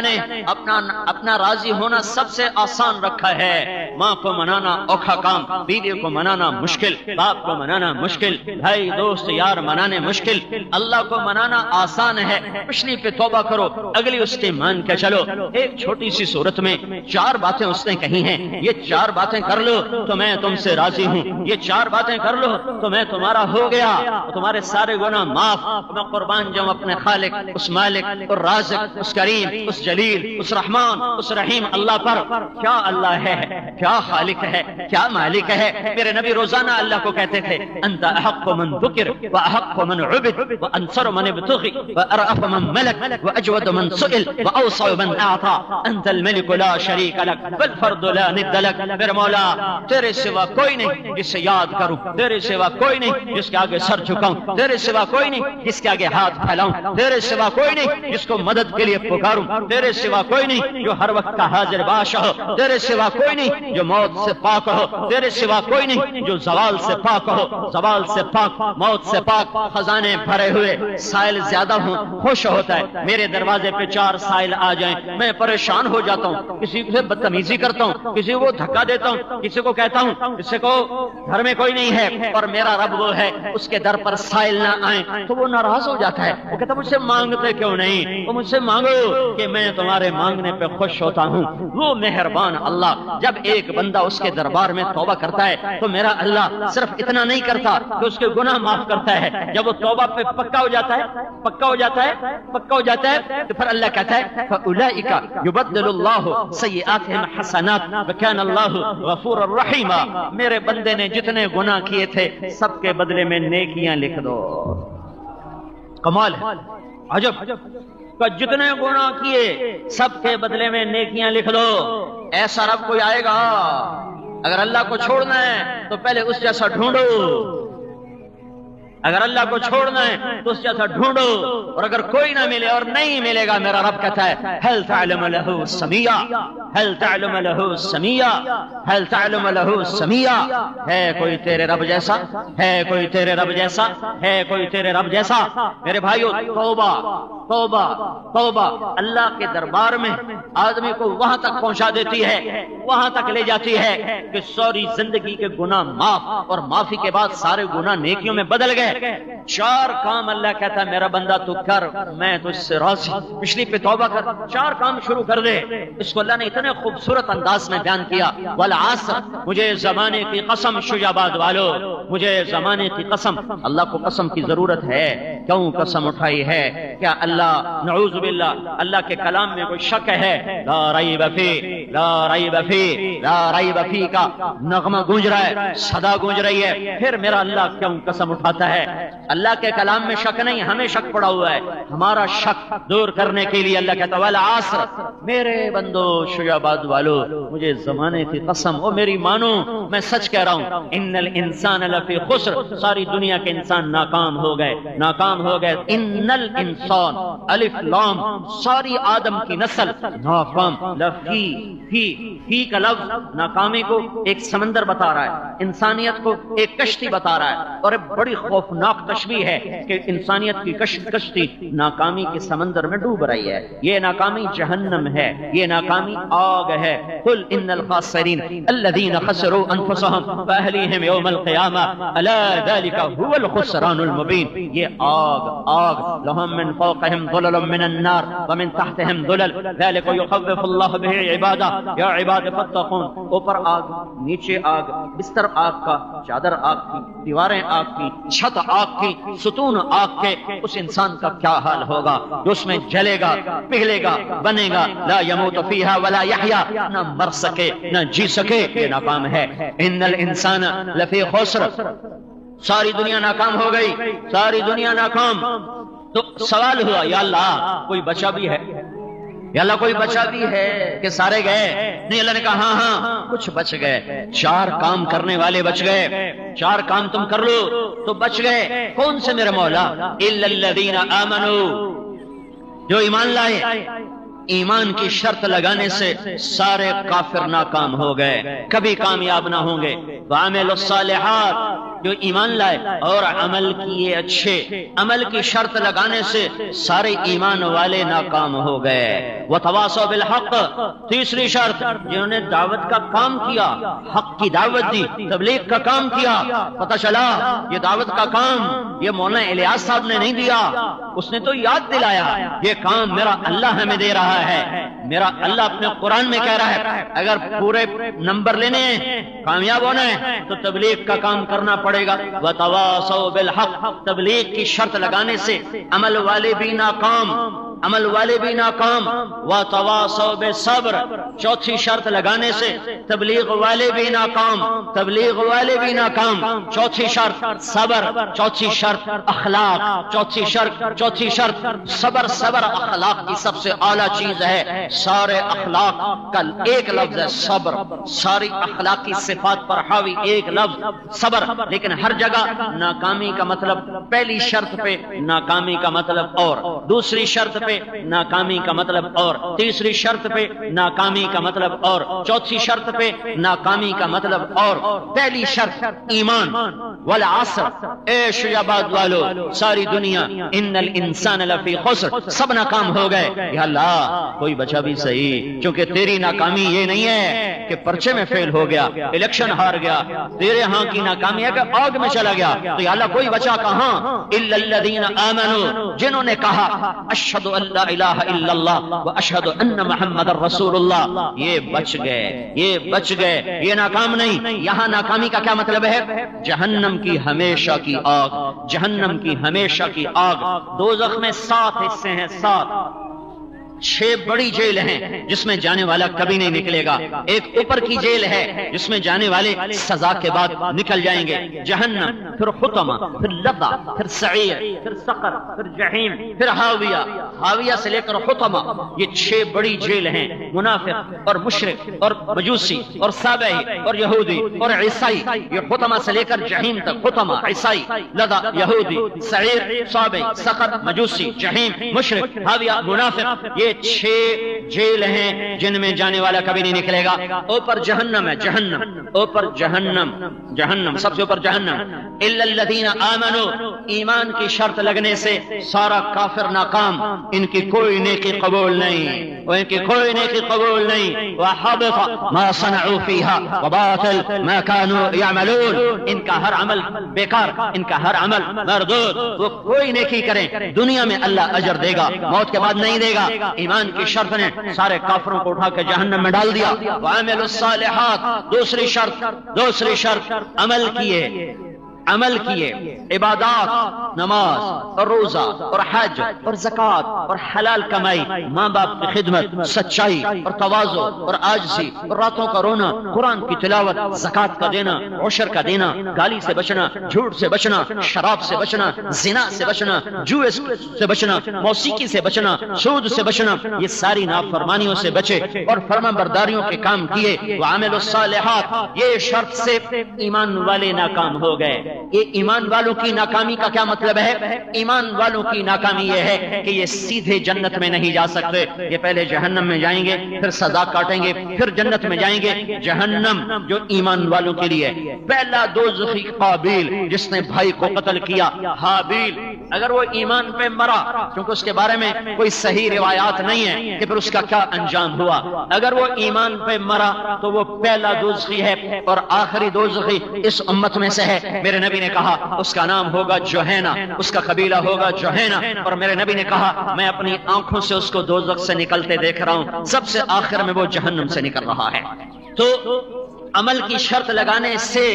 نے اپنا راضی ہونا سب سے آسان رکھا ہے۔ ماں کو منانا اوکھا کام، بیوی کو منانا مشکل، باپ کو منانا مشکل، بھائی دوست یار منانے مشکل، اللہ کو منانا آسان ہے۔ پچھلی پہ توبہ کرو، اگلی اس کے مان کے چلو۔ ایک چھوٹی سی صورت میں 4 باتیں اس نے کہی ہیں، یہ 4 باتیں کر لو تو میں تم سے راضی ہوں، یہ 4 باتیں کر لو تو میں تمہارا ہو گیا، تمہارے سارے گناہ معاف۔ میں قربان جاؤں اپنے خالق، اس مالک اور رازق، اس کریم، اس جلیل، اس رحمان، اس رحیم اللہ پر۔ کیا اللہ ہے، کیا خالق ہے، کیا مالک ہے۔ میرے نبی روزانہ اللہ کو کہتے تھے انت احق من ذکر واحق من عبد وانصر من ابتغي وارأف من ملك واجود من سئل واوصى من اعطى انت الملك لا شريك لك والفرد لا ند لك۔ میرے مولا تیرے سوا کوئی نہیں جس سے یاد کروں، تیرے سوا کوئی نہیں جس کے آگے سر جھکاؤں، تیرے سوا کوئی نہیں جس کے آگے ہاتھ پھیلاؤں، تیرے سوا کوئی نہیں جس کو مدد کے لیے پکاروں، تیرے سوا کوئی نہیں جو ہر وقت کا حاضر باش ہو، تیرے سوا کوئی نہیں جو موت سے پاک ہو، تیرے سوا کوئی نہیں جو زوال سے پاک ہو، زوال سے پاک، موت سے پاک۔ خزانے بھرے ہوئے، سائل زیادہ ہوں خوش ہوتا ہے۔ میرے دروازے پہ 4 سائل آ جائیں میں پریشان ہو جاتا ہوں، کسی سے بدتمیزی کرتا ہوں، کسی کو دھکا دیتا ہوں، کسی کو کہتا ہوں کسی کو گھر میں کوئی نہیں ہے اور میرا رب وہ ہے، اس کے در پر سائل نہ آئیں تو وہ ناراض ہو جاتا ہے۔ وہ کہتا مجھ سے مانگتے کیوں نہیں؟ وہ مجھ سے مانگو کہ میں تمہارے مانگنے پہ خوش ہوتا ہوں۔ وہ مہربان اللہ جب ایک بندہ اس کے دربار میں توبہ کرتا ہے تو میرا اللہ صرف اتنا نہیں کرتا کہ اس کے گناہ معاف کرتا ہے، جب وہ توبہ پہ پکا ہو جاتا ہے تو پھر اللہ کہتا ہے فَأُولَئِكَ يُبَدِّلُ اللَّهُ سَيِّئَاتِهِمْ حَسَنَاتٍ وَكَانَ اللَّهُ غَفُورًا رَحِيمًا۔ میرے بندے نے جتنے گناہ کیے تھے سب کے بدلے میں نیکیاں لکھ دو۔ کمال ہے، عجب کہ جتنے گناہ کیے سب کے بدلے میں نیکیاں لکھ دو۔ ایسا رب کوئی آئے گا؟ اگر اللہ کو چھوڑنا ہے تو پہلے اس جیسا ڈھونڈو، اگر اللہ کو چھوڑنا ہے تو اس جیسا ڈھونڈو، اور اگر کوئی نہ ملے اور نہیں ملے گا میرا رب کہتا ہے هل تعلم له سميا، هل تعلم له سميا، هل تعلم له سميا۔ ہے کوئی تیرے رب جیسا، ہے کوئی تیرے رب جیسا، ہے کوئی تیرے رب جیسا۔ میرے بھائیو توبہ توبہ توبہ اللہ کے دربار میں آدمی کو وہاں تک پہنچا دیتی ہے، وہاں تک لے جاتی ہے کہ ساری زندگی کے گناہ معاف، اور معافی کے بعد سارے گناہ نیکیوں میں بدل گئے۔ گئے. 4 کام اللہ کہتا ہے میرا بندہ تو کر، میں تو اس سے راضی، پچھلی پہ توبہ کر، 4 کام شروع کر دے. اس کو اللہ نے اتنے خوبصورت انداز میں بیان کیا. والعصر، مجھے زمانے کی قسم شجاباد والو، مجھے زمانے کی قسم. اللہ کو قسم کی ضرورت ہے، کیوں قسم اٹھائی ہے؟ کیا اللہ نعوذ باللہ اللہ کے کلام میں کوئی شک ہے؟ لا ریب فی، لا ریب فی، لا ریب فی کا نغمہ گونج رہا ہے، صدا گونج رہی ہے، پھر میرا اللہ کیوں قسم اٹھاتا ہے؟ اللہ کے کلام میں شک نہیں، ہمیں شک پڑا ہوا ہے. ہمارا شک دور کرنے کے لیے اللہ کہتا ہے والعصر، میرے بندو شجاباد والو، مجھے زمانے کی قسم، او میری مانو، میں سچ کہہ رہا ہوں. ان الانسان لفی خسر، ساری دنیا کے انسان ناکام ہو گئے، ناکام ہو گئے. ان الانسان الف لام، ساری آدم کی نسل ناکام. لفی، فی کا لفظ ناکامی کو ایک سمندر بتا رہا ہے، انسانیت کو ایک کشتی بتا رہا ہے. اور ایک بڑی خوفناک تشبیہ ہے کہ انسانیت کی کشتی ناکامی کے سمندر میں ڈوب رہی ہے. یہ ناکامی جہنم ہے، یہ ناکامی آگ ہے. قل ان الخاسرین الذین خسروا انفسهم واہلیہم یوم القیامہ الا ذلک هو الخسران المبین. یہ آگ لهم من فوقهم ظلل من النار ومن تحتهم ظلل ذلك يخوف الله به عبادہ یا عباد فاتقون. اوپر آگ، نیچے آگ، بستر آگ کا، چادر آگ کی، دیواریں آگ کی، چھت آگ کی، ستون آگ کے. اس انسان کا کیا حال ہوگا جو اس میں جلے گا، پگھلے گا، بنے گا. لا يموت فيها ولا يحيا، نہ مر سکے نہ جی سکے. یہ ناکام ہے. ان الانسان لفی خسر، ساری دنیا ناکام ہو گئی، ساری دنیا ناکام. تو سوال ہوا یا اللہ کوئی بچا بھی ہے؟ یا اللہ کوئی بچا بھی ہے کہ سارے گئے؟ نہیں، اللہ نے کہا ہاں کچھ بچ گئے. 4 کام کرنے والے بچ گئے. 4 کام تم کر لو تو بچ گئے. کون سے میرے مولا؟ الا الذین آمنوا، جو ایمان لائے. ایمان کی شرط لگانے سے سارے کافر ناکام ہو گئے، کبھی کامیاب نہ ہوں گے. وعملوا الصالحات، جو ایمان لائے اور عمل کیے اچھے. عمل کی شرط لگانے سے سارے ایمان والے ناکام ہو گئے. وتواصوا بالحق، تیسری شرط، جنہوں نے دعوت کا کام کیا، حق کی دعوت دی، تبلیغ کا کام کیا. پتہ چلا یہ دعوت کا کام یہ مولانا الیاس صاحب نے نہیں دیا، اس نے تو یاد دلایا. یہ کام میرا اللہ ہمیں دے رہا ہے. میرا اللہ اپنے قرآن میں کہہ رہا ہے اگر پورے نمبر لینے ہیں، کامیاب ہونا ہے تو تبلیغ کا کام کرنا پڑے گا. وتواصوا بالحق، تبلیغ کی شرط لگانے سے عمل والے بھی ناکام، عمل والے بھی ناکام. وتواصوا بالصبر، چوتھی شرط لگانے سے تبلیغ والے بھی ناکام، تبلیغ والے بھی ناکام. چوتھی شرط صبر، چوتھی شرط اخلاق، چوتھی شرط صبر. صبر اخلاق کی سب سے اعلیٰ چیز ہے. سارے اخلاق کا ایک لفظ ہے صبر، ساری اخلاق کی صفات پر حاوی ایک لفظ صبر. لیکن ہر جگہ ناکامی کا مطلب، پہلی شرط پہ ناکامی کا مطلب اور، دوسری شرط پہ ناکامی کا مطلب اور، تیسری شرط پہ ناکامی کا مطلب اور، چوتھی شرط پہ ناکامی کا مطلب اور. پہلی شرط ایمان. والعصر، اے شجاباد والو، ساری دنیا ان الانسان لفی خسر، سب ناکام ہو گئے. یا اللہ کوئی بچا بھی صحیح، کیونکہ تیری ناکامی یہ نہیں ہے کہ پرچے میں فیل ہو گیا، الیکشن ہار گیا. تیرے ہاں کی ناکامی ہے کہ آگ میں چلا گیا. تو یا اللہ کوئی بچا کہاں؟ الا الذین آمنوا، جنہوں نے کہا اشہد ان لا الہ الا اللہ واشہد ان محمد رسول اللہ. یہ بچ گئے، یہ بچ گئے، یہ ناکام نہیں. یہاں ناکامی کا کیا مطلب ہے؟ جہنم کی ہمیشہ کی آگ، جہنم کی ہمیشہ کی آگ. دوزخ میں 7 حصے ہیں، 7. 6 بڑی جیل ہیں جس میں جانے والا کبھی نہیں نکلے گا. ایک اوپر کی جیل ہے جس میں جانے والے سزا کے بعد نکل جائیں گے. جہنم، پھر حطمہ، پھر لظہ، پھر سعیر، پھر سقر، پھر جہیم، پھر حاویہ. حاویہ سے لے کر حطمہ، یہ 6 بڑی جیل ہیں. منافق اور مشرک اور مجوسی اور سابعی اور یہودی اور عیسائی، یہ حطمہ سے لے کر جہیم تک. حطمہ عیسائی، لظہ یہودی، سعیر سابعی، سقر مجوسی، جہیم مشرک، حاویہ منافق. یہ یہ 6 جیل ہیں جن میں جانے والا کبھی نہیں نکلے گا. اوپر جہنم ہے، جہنم اوپر جہنم، جہنم سب سے اوپر جہنم. الا الذین آمنوا، ایمان کی شرط لگنے سے سارا کافر ناکام، ان کی کوئی نیکی قبول نہیں، وہ ان کی کوئی نیکی قبول نہیں. وحبط ما صنعوا فيها وباطل ما كانوا يعملون، ان کا ہر عمل بیکار، ان کا ہر عمل مردود. وہ کوئی نیکی کریں دنیا میں اللہ اجر دے گا، موت کے بعد نہیں دے گا. ایمان کی شرط نے سارے کافروں کو اٹھا کے جہنم میں ڈال دیا. وعملوا الصالحات، دوسری شرط عمل کیے، عمل کیے، عبادات، نماز اور روزہ اور حج اور زکوٰۃ اور حلال کمائی، ماں باپ کی خدمت، سچائی اور تواضع اور عاجزی اور راتوں کا رونا، قرآن کی تلاوت، زکوٰۃ کا دینا، عشر کا دینا، گالی سے بچنا، جھوٹ سے بچنا، شراب سے بچنا، زنا سے بچنا، جوئے سے بچنا، موسیقی سے بچنا، سود سے بچنا. یہ ساری نافرمانیوں سے بچے اور فرما برداریوں کے کام کیے. وعملوا الصالحات، یہ شرط سے ایمان والے ناکام ہو گئے. یہ ایمان والوں کی ناکامی کا کیا مطلب ہے؟ ایمان والوں کی ناکامی یہ ہے کہ یہ سیدھے جنت میں نہیں جا سکتے. یہ پہلے جہنم میں جائیں گے، پھر سزا کاٹیں گے، پھر جنت میں جائیں گے. جہنم جو ایمان والوں کے لیے، پہلا دوزخی قابیل جس نے بھائی کو قتل کیا، حابیل، اگر وہ ایمان پہ مرا، کیونکہ اس کے بارے میں کوئی صحیح روایات نہیں ہے کہ پھر اس کا کیا انجام ہوا. اگر وہ ایمان پہ مرا تو وہ پہلا دوزخی ہے اور آخری دوزخی اس امت میں سے ہے. میرے نبی نے کہا اس کا نام ہوگا جوہینا، اس کا قبیلہ ہوگا جوہینا. اور میرے نبی نے کہا میں اپنی آنکھوں سے اس کو دوزخ سے نکلتے دیکھ رہا ہوں، سب سے آخر میں وہ جہنم سے نکل رہا ہے. تو عمل کی شرط لگانے سے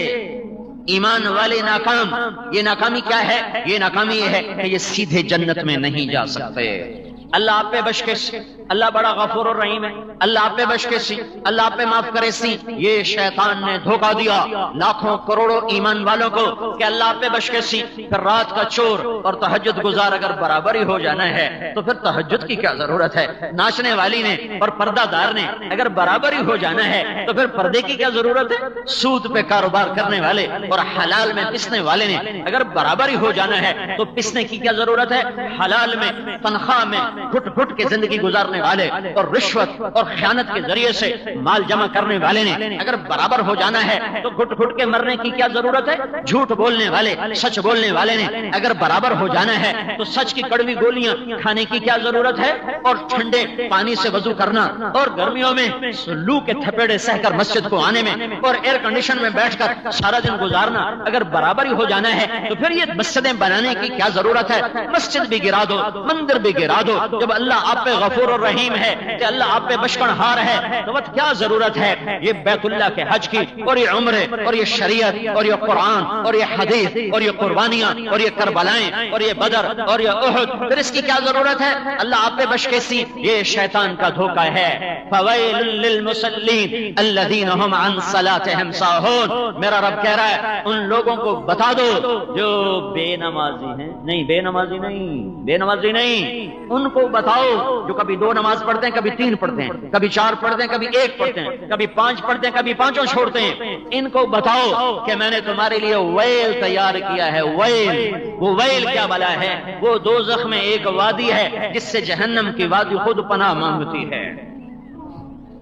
ایمان والے ناکام. یہ ناکامی کیا ہے؟ یہ ناکامی یہ ہے کہ یہ سیدھے جنت میں نہیں جا سکتے. اللہ آپ پہ بخش کے سی، اللہ بڑا غفور الرحیم ہے، اللہ آپ پہ بخش کے سی، اللہ آپ پہ معاف کرے سی. یہ شیطان نے دھوکہ دیا لاکھوں کروڑوں ایمان والوں کو کہ اللہ آپ پہ بخش کے سی. پھر رات کا چور اور تہجد گزار اگر برابر ہی ہو جانا ہے تو پھر تہجد کی کیا ضرورت ہے؟ ناچنے والی نے اور پردہ دار نے اگر برابر ہی ہو جانا ہے تو پھر پردے کی کیا ضرورت ہے؟ سود پہ کاروبار کرنے والے اور حلال میں پسنے والے نے اگر برابر ہی ہو جانا ہے تو پسنے کی کیا ضرورت ہے؟ حلال میں، تنخواہ میں گھٹ گھٹ کے زندگی گزارنے والے اور رشوت اور خیانت کے ذریعے سے مال جمع کرنے والے نے اگر برابر ہو جانا ہے تو گھٹ گھٹ کے مرنے کی کیا ضرورت ہے؟ جھوٹ بولنے والے، سچ بولنے والے نے اگر برابر ہو جانا ہے تو سچ کی کڑوی گولیاں کھانے کی کیا ضرورت ہے؟ اور ٹھنڈے پانی سے وضو کرنا اور گرمیوں میں لو کے تھپیڑے سہ کر مسجد کو آنے میں اور ایئر کنڈیشن میں بیٹھ کر سارا دن گزارنا اگر برابر ہی ہو جانا ہے تو پھر یہ مسجدیں بنانے کی کیا ضرورت ہے؟ مسجد بھی گرا دو، مندر بھی گرا دو. جب اللہ آپ پہ غفور الرحیم ہے کہ اللہ آپ پہ بخشنہار ہے تو بس کیا ضرورت ہے یہ بیت اللہ کے حج کی اور یہ عمرے اور یہ شریعت اور یہ قرآن اور یہ حدیث اور یہ قربانیاں اور یہ کربلائیں اور یہ بدر اور یہ احد، پھر اس کی کیا ضرورت ہے؟ اللہ آپ پہ بخش کے سی. یہ شیطان کا دھوکہ ہے. فویل للمصلین الذین هم عن صلاتهم ساہون. میرا رب کہہ رہا ہے ان لوگوں کو بتا دو جو بے نمازی ہیں. نہیں، بے نمازی نہیں، بے نمازی نہیں، ان کو بتاؤ جو کبھی 2 نماز پڑھتے ہیں، کبھی 3 پڑھتے ہیں، کبھی 4 پڑھتے ہیں، کبھی 1 پڑھتے ہیں، کبھی 5 پڑھتے ہیں، کبھی 5 چھوڑتے ہیں. ان کو بتاؤ کہ میں نے تمہارے لیے ویل تیار کیا ہے. ویل، وہ ویل کیا بلا ہے؟ وہ دوزخ میں ایک وادی ہے جس سے جہنم کی وادی خود پناہ مانگتی ہے.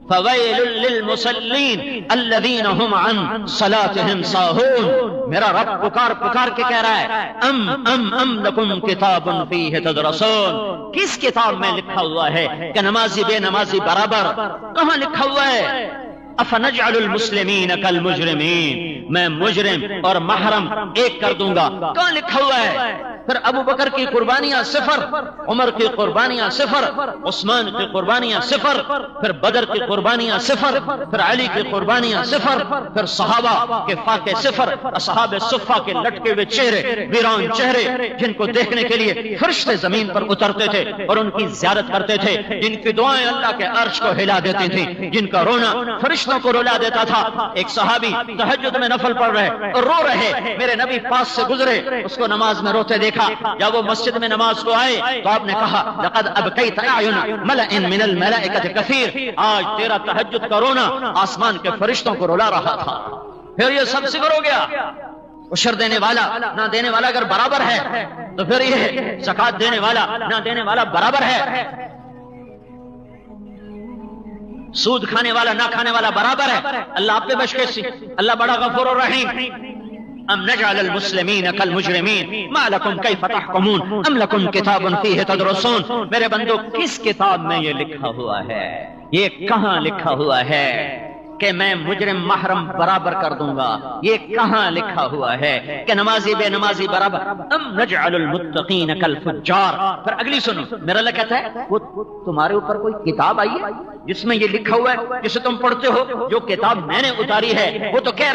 فویل للمصلین الذین هم عن صلاتهم ساہون. میرا رب پکار کے کہہ رہا ہے ام لکم کتاب فیہ تدرسون. کس کتاب میں لکھا ہوا ہے کہ نمازی بے نمازی برابر؟ کہاں لکھا ہوا ہے؟ افنجعل المسلمین کالمجرمین. میں مجرم اور محرم ایک کر دوں گا. کہاں لکھا ہوا ہے؟ پھر ابو بکر کی قربانیاں 0، عمر کی قربانیاں 0، عثمان کی قربانیاں 0، پھر بدر کی قربانیاں 0، پھر علی کی قربانیاں 0، پھر صحابہ کے فاقے 0، اصحاب صفہ کے لٹکے ہوئے چہرے، ویران چہرے جن کو دیکھنے کے لیے فرشتے زمین پر اترتے تھے اور ان کی زیارت کرتے تھے، جن کی دعائیں اللہ کے عرش کو ہلا دیتی تھیں، جن کا رونا فرشتوں کو رلا دیتا تھا. ایک صحابی تہجد میں نفل پڑھ رہے اور رو رہے، میرے نبی پاس سے گزرے، اس کو نماز میں روتے دیکھا. جب وہ مسجد میں نماز کو آئے تو آپ نے کہا لقد ابکیت اعین ملأ من الملائکۃ کثیر. آج تیرا تہجد کا رونا آسمان کے فرشتوں کو رلا رہا تھا. پھر یہ سب صفر ہو گیا. عشر دینے والا نہ دینے والا اگر برابر ہے تو پھر یہ زکات دینے والا نہ دینے والا برابر ہے. سود کھانے والا نہ کھانے والا برابر ہے؟ اللہ آپ پہ بشکیسی، اللہ بڑا غفور الرحیم۔ ام نجعل المسلمین کالمجرمین ما لکم کیف تحکمون ام لکم کتاب فیہ تدرسون۔ میرے بندو، کس کتاب میں یہ لکھا ہوا ہے؟ یہ کہاں لکھا ہوا ہے کہ میں مجرم محرم برابر کر دوں گا؟ یہ کہاں لکھا ہوا ہے کہ نمازی بے نمازی برابر؟ ام نجعل المتقین کالفجار۔ پھر اگلی سنو، میرا اللہ کہتا ہے وہ تمہارے اوپر کوئی کتاب آئی ہے جس میں یہ لکھا ہوا ہے جسے تم پڑھتے ہو؟ جو کتاب میں نے اتاری ہے وہ تو کہہ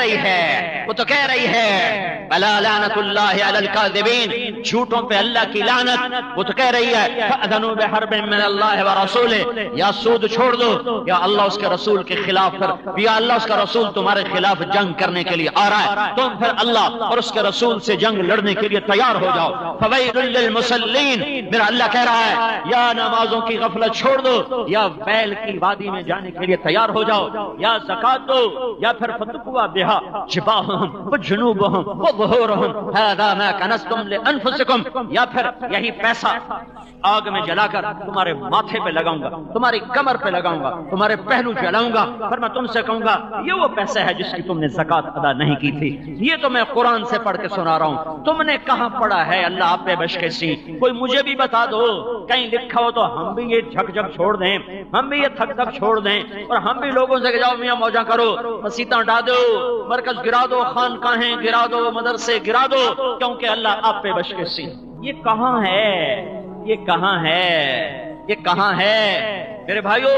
رہی ہے الا لعنت اللہ علی الکاذبین، جھوٹوں پہ اللہ کی لعنت، وہ تو کہہ رہی ہے فاذنوا بحرب من اللہ ورسولہ، یا سود چھوڑ دو یا اللہ اس کے رسول کے خلاف پھر، یا اللہ اس کا رسول تمہارے خلاف جنگ کرنے کے لیے آ رہا ہے، تم پھر اللہ اور اس کے رسول سے جنگ لڑنے کے لیے تیار ہو جاؤ۔ فویل للمصلین، میرا اللہ کہہ رہا ہے یا نمازوں کی غفلت چھوڑ دو یا بیل کی وادی میں جانے کے لیے تیار ہو جاؤ، یا زکات دو یا پھر فتقوا بہا جباہہم وجنوبہم وظہورہم ھذا ما کنزتم لانفسکم، یا پھر یہی پیسہ آگ میں جلا کر تمہارے ماتھے پہ لگاؤں گا، تمہاری کمر پہ لگاؤں گا، تمہارے پہلو جلاؤں گا، پھر میں تم سے کہوں گا یہ وہ پیسہ ہے جس کی تم نے زکات ادا نہیں کی تھی۔ یہ تو میں قرآن سے پڑھ کے سنا رہا ہوں، تم نے کہاں پڑھا ہے؟ اللہ آپ پہ بشکیسی، کوئی مجھے بھی بتا دو، کہیں لکھا ہو تو ہم بھی یہ جھک جھک چھوڑ دیں، ہم بھی یہ تھک تھک چھوڑ دیں، اور ہم بھی لوگوں سے کہ جاؤ میاں موجہ کرو، مسیتاں ڈا دو، مرکز گرا دو، خانقاہیں گرا دو، مدرسے گرا دو، کیونکہ اللہ آپ پہ بشکیسی۔ یہ کہاں ہے؟ یہ کہاں ہے؟ یہ کہاں ہے میرے بھائیو؟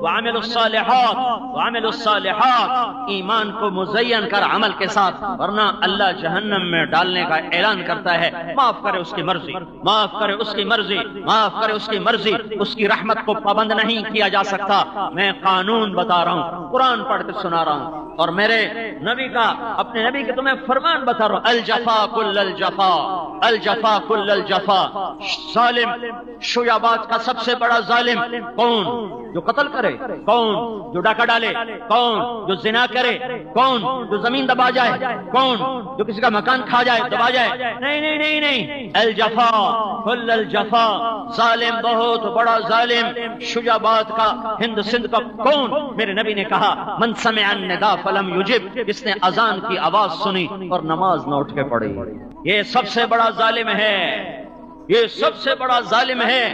وعملوا الصالحات، وعملوا الصالحات، ایمان کو مزین کر عمل کے ساتھ، ورنہ اللہ جہنم میں ڈالنے کا اعلان کرتا ہے۔ معاف کرے اس کی مرضی، معاف کرے اس کی مرضی، معاف کرے اس کی مرضی، اس کی رحمت کو پابند نہیں کیا جا سکتا۔ میں قانون بتا رہا ہوں، قرآن پڑھ کے سنا رہا ہوں، اور میرے نبی کا، اپنے نبی کے تمہیں فرمان بتا رہا ہوں، الجفا کل الجفا، الجفا کل الجفا۔ ظالم، شیعبات کا سب سے بڑا ظالم کون؟ جو قتل کرے؟ کون؟ جو ڈاکہ ڈالے؟ کون؟ جو زنا کرے؟ کون؟ جو زمین دبا جائے؟ کون؟ جو کسی کا مکان کھا جائے، دبا جائے؟ نہیں نہیں نہیں نہیں، الجفا کل الجفا، ظالم، بہت بڑا ظالم شیعبات کا، ہند سندھ کا کون؟ میرے نبی نے کہا من سمع النداء فلم یجب، جس نے اذان کی آواز سنی اور نماز نہ اٹھ کے پڑھی، یہ سب سے بڑا ظالم ہے، یہ سب سے بڑا ظالم ہے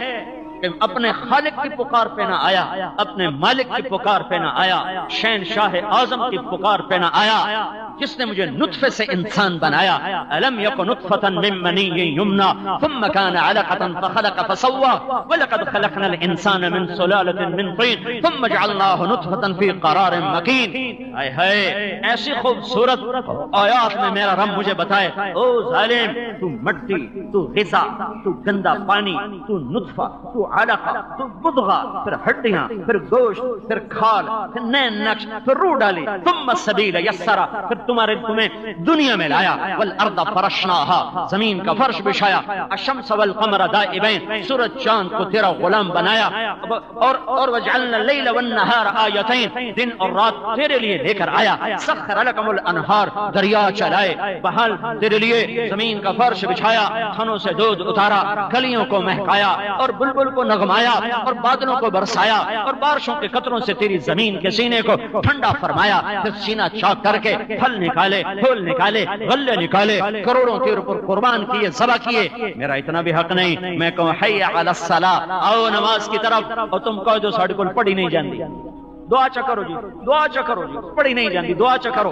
کہ اپنے خالق کی پکار پہ نہ آیا، اپنے مالک کی پکار پہ نہ آیا، شہنشاہ اعظم کی پکار پہ نہ آیا، جس نے مجھے نطفے سے انسان بنایا۔ الم یکن نطفۃ من منی یمنی ثم کان علقۃ فخلق فسوى ولقد خلقنا الانسان من سلالۃ من طین ثم جعلناه نطفۃ فی قرار مکین۔ ہائے ہائے، ایسی خوبصورت آیات میں میرا رب مجھے بتائے، او ظالم، تو مٹی، تو غذا، تو گندا پانی، تو نطفہ، تو علقہ، تو مضغہ، پھر ہڈیاں، پھر گوشت، پھر کھال، پھر نئے نقش، پھر روح ڈالی، ثم السبیل یسرا، پھر تمہیں دنیا میں لایا، والارض فرشناها، زمین کا فرش بچھایا، الشمس والقمر دائبین، سورج چاند کو تیرا غلام بنایا، اور وجعلنا اللیل والنہار آیتین، دن اور رات تیرے لیے لے کر آیا، سخر لکم الانہار، دریا چلائے، بحال تیرے لیے زمین کا فرش بچھایا، تھنوں سے دودھ اتارا، کلیوں کو مہکایا اور بلبل کو نغمایا اور بادلوں کو برسایا اور بارشوں کے قطروں سے تیری زمین کے سینے کو ٹھنڈا فرمایا، پھر سینہ چاک کر کے پھل نکالے، پھول نکالے، غلے نکالے، کروڑوں کے اوپر قربان کیے، ذبح کیے۔ میرا اتنا بھی حق نہیں میں کہوں حی علی الصلاۃ، آؤ نماز کی طرف، اور تم کہو جو ساڑھے کو پڑھی نہیں جاندی، دعا چا کرو جی، دعا چا کرو جی، پڑھی نہیں جاندی، دعا چا کرو۔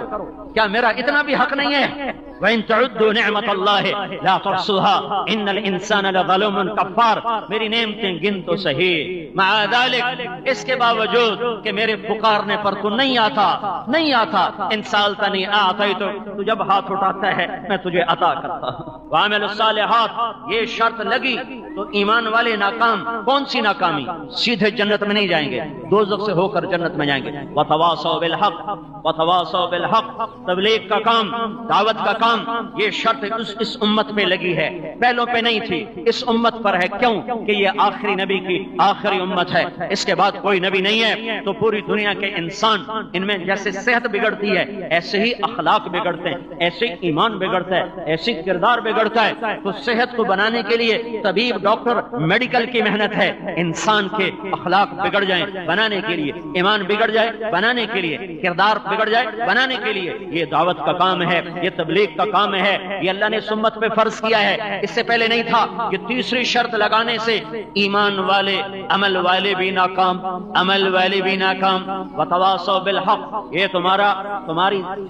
کیا میرا اتنا بھی حق نہیں ہے؟ وَإِن تَعُدُّوا نِعْمَةَ اللَّهِ لَا تُحْصُوهَا إِنَّ الْإِنسَانَ لَظَلُومٌ كَفَّارٌ، میری نعمتیں گن تو صحیح، مع ذلك، اس کے باوجود کہ میرے پکارنے پر تو نہیں آتا، نہیں آتا، ان سالتنی اعطیت، تو جب ہاتھ اٹھاتا ہے میں تجھے عطا کرتا ہوں۔ وَعَمِلُوا الصَّالِحَاتِ، یہ شرط لگی تو ایمان والے ناکام، کون سی ناکامی؟ سیدھے جنت میں نہیں جائیں گے، دوزخ سے ہو کر جنت میں جائیں گے۔ وَتَوَاصَوْا بِالْحَقِّ، وَتَوَاصَوْا بِالْحَقِّ، تبلیغ کا کام، دعوت کا کام، یہ شرط اس امت میں لگی ہے، پہلوں پہ نہیں تھی، اس امت پر ہے۔ کیوں کہ یہ آخری نبی کی آخری امت ہے، اس کے بعد کوئی نبی نہیں ہے، تو پوری دنیا کے انسان، ان میں جیسے صحت بگڑتی ہے ایسے ہی اخلاق بگڑتے ہیں، ایسے ہی ایمان بگڑتا ہے، ایسے ہی کردار بگڑتا ہے۔ تو صحت کو بنانے کے لیے طبیب، ڈاکٹر، میڈیکل کی محنت ہے، انسان کے اخلاق بگڑ جائیں بنانے کے لیے، ایمان ایمان بگڑ جائے بنانے کے لیے، کردار بگڑ جائے بنانے کے لیے، یہ دعوت کا کام ہے، یہ تبلیغ کا کام ہے، یہ اللہ نے اس امت پہ فرض کیا ہے، اس سے پہلے نہیں تھا۔ یہ تیسری شرط لگانے سے ایمان والے عمل والے بھی ناکام، عمل والے بھی ناکام۔ وتواصوا بالحق، یہ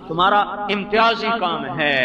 تمہارا امتیازی کام ہے۔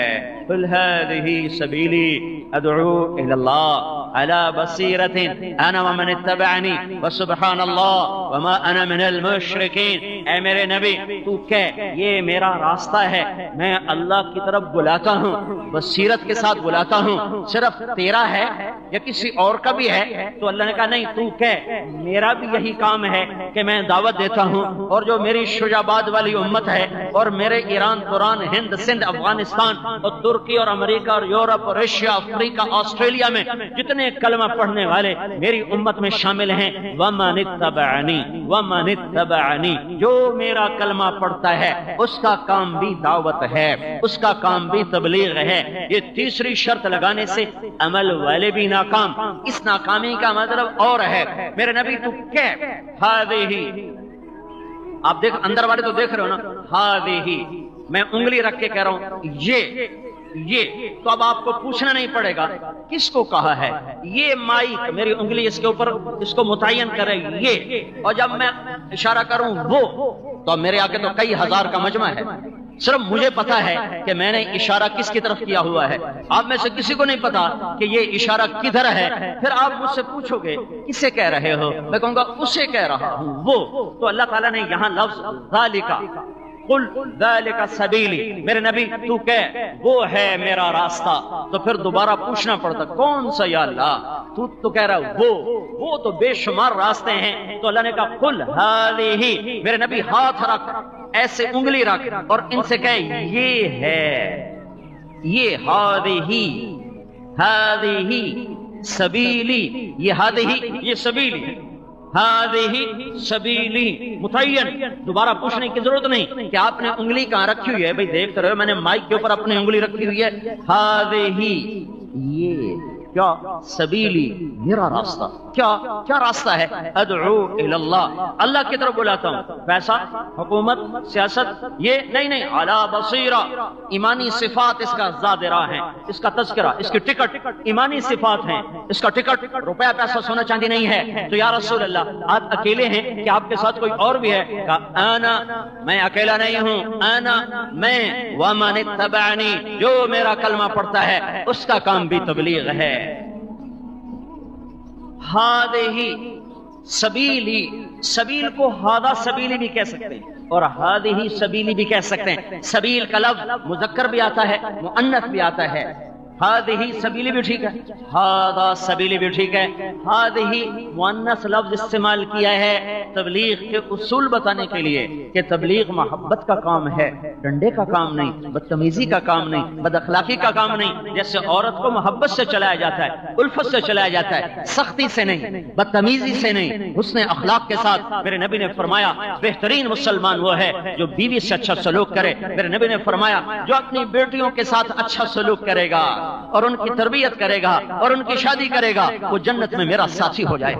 قل هذه سبيلي ادعو الى الله على بصيرة انا ومن اتبعني وسبحان الله وما انا من المشركين۔ اے میرے نبی تو کہہ یہ میرا راستہ ہے، میں اللہ کی طرف بلاتا ہوں، بصیرت کے ساتھ بلاتا ہوں۔ صرف تیرا ہے یا کسی اور کا بھی ہے؟ تو اللہ نے کہا نہیں، تو کہہ میرا بھی یہی کام ہے کہ میں دعوت دیتا ہوں، اور جو میری شجاعت والی امت ہے اور میرے ایران، توران، ہند، سندھ، افغانستان اور ترکی اور امریکہ اور یورپ اور ایشیا، افریقہ، آسٹریلیا میں جتنے کلمہ پڑھنے والے میری امت میں شامل ہیں، وَمَنِ اتَّبَعَنِي وَمَنِ اتَّبَعَنِي، جو میرا کلمہ پڑھتا ہے اس کا کام بھی دعوت ہے، اس کا کام بھی تبلیغ ہے۔ یہ تیسری شرط لگانے سے عمل والے بھی ناکام۔ اس ناکامی کا مطلب اور ہے، میرے نبی تو کہہ هذه، آپ دیکھ اندر والے تو دیکھ رہے ہو نا، هذه میں انگلی رکھ کے کہہ رہا ہوں یہ تو اب آپ کو پوچھنا نہیں پڑے گا کس کو کہا ہے۔ یہ مائک میری انگلی اس کے اوپر اس کو متعین کرے یہ، اور جب میں اشارہ کروں وہ، تو میرے آگے تو کئی ہزار کا مجمع ہے، صرف مجھے پتا ہے کہ میں نے اشارہ کس کی طرف کیا ہوا ہے۔ آپ میں سے کسی کو نہیں پتا کہ یہ اشارہ کدھر ہے۔ پھر آپ مجھ سے پوچھو گے کسے کہہ رہے ہو، میں کہوں گا اسے کہہ رہا ہوں وہ۔ تو اللہ تعالیٰ نے یہاں لفظ ذالک، قل ذالک سبیلی، میرے نبی تو کہہ وہ ہے میرا راستہ۔ تو پھر دوبارہ پوچھنا پڑتا کون سا یا اللہ، تو کہہ رہا وہ تو بے شمار راستے ہیں۔ تو اللہ نے کہا قل ہذہ، میرے نبی ہاتھ رکھ، ایسے انگلی رکھ اور ان سے کہے یہ ہے، یہ ہذہ سبیلی، یہ ہذہ یہ سبیلی، هذه سبیلی متعین۔ دوبارہ پوچھنے کی ضرورت نہیں کہ آپ نے انگلی کہاں رکھی ہوئی ہے، بھئی دیکھتے رہو میں نے مائک کے اوپر اپنی انگلی رکھی ہوئی ہے۔ هذه یہ کیا سبیلی میرا راستہ، کیا راستہ ہے؟ ادعو الی اللہ، اللہ کی طرف بلاتا ہوں۔ پیسہ، حکومت، سیاست یہ نہیں، علی بصیرہ، ایمانی صفات اس کا زادرہ ہیں، اس کا تذکرہ، اس کی ٹکٹ ایمانی صفات ہیں، اس کا ٹکٹ روپیہ پیسہ سونا چاندی نہیں ہے۔ تو یا رسول اللہ آپ اکیلے ہیں کہ آپ کے ساتھ کوئی اور بھی ہے؟ کہا انا، میں اکیلا نہیں ہوں، انا میں، ومن اتبعنی، جو میرا کلمہ پڑھتا ہے اس کا کام بھی تبلیغ ہے۔ ہذہ سبیلی، سبیل کو ہذا سبیلی بھی کہہ سکتے ہیں اور ہذہ سبیلی بھی کہہ سکتے ہیں۔ سبیل کا لفظ مذکر بھی آتا ہے، مؤنث بھی آتا ہے۔ ہذہ سبیلی بھی ٹھیک ہے، ہذا سبیلی بھی ٹھیک ہے۔ ہذہ مؤنث لفظ استعمال کیا ہے تبلیغ کے اصول بتانے کے لیے کہ تبلیغ محبت کا کام ہے، ڈنڈے کا کام نہیں، بدتمیزی کا کام نہیں، بد اخلاقی کا کام نہیں۔ جیسے عورت کو محبت سے چلایا جاتا ہے، الفت سے چلایا جاتا ہے، سختی سے نہیں، بدتمیزی سے نہیں، حسن اخلاق کے ساتھ۔ میرے نبی نے فرمایا بہترین مسلمان وہ ہے جو بیوی سے اچھا سلوک کرے۔ میرے نبی نے فرمایا جو اپنی بیٹیوں کے ساتھ اچھا سلوک کرے گا اور ان کی تربیت کرے گا اور ان کی شادی کرے گا، وہ جنت میں میرا ساتھی ہو جائے۔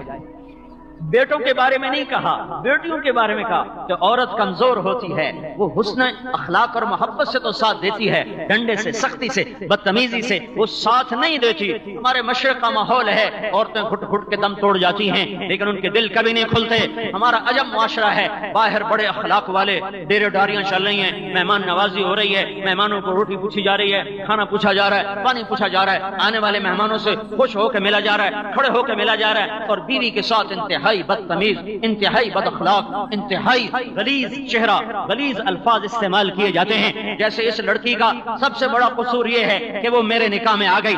بیٹوں کے بارے میں نہیں کہا، بیٹیوں کے بارے میں کہا کہ عورت کمزور ہوتی ہے، وہ حسن اخلاق اور محبت سے تو ساتھ دیتی ہے، ڈنڈے سے، سختی سے، بدتمیزی سے وہ ساتھ نہیں دیتی۔ ہمارے مشرق کا ماحول ہے، عورتیں گھٹ گھٹ کے دم توڑ جاتی ہیں لیکن ان کے دل کبھی نہیں کھلتے۔ ہمارا عجم معاشرہ ہے، باہر بڑے اخلاق والے ڈیرے ڈاریاں چل رہی ہیں، مہمان نوازی ہو رہی ہے، مہمانوں کو روٹی پوچھی جا رہی ہے، کھانا پوچھا جا رہا ہے، پانی پوچھا جا رہا ہے، آنے والے مہمانوں سے خوش ہو کے ملا جا رہا ہے، کھڑے ہو کے ملا جا رہا ہے، اور بیوی کے ساتھ انتہائی بدتمیز، انتہائی بد اخلاق، انتہائی غلیظ چہرہ، غلیظ الفاظ استعمال کیے جاتے ہیں۔ جیسے اس لڑکی کا سب سے بڑا قصور یہ ہے کہ وہ میرے نکاح میں آ گئی۔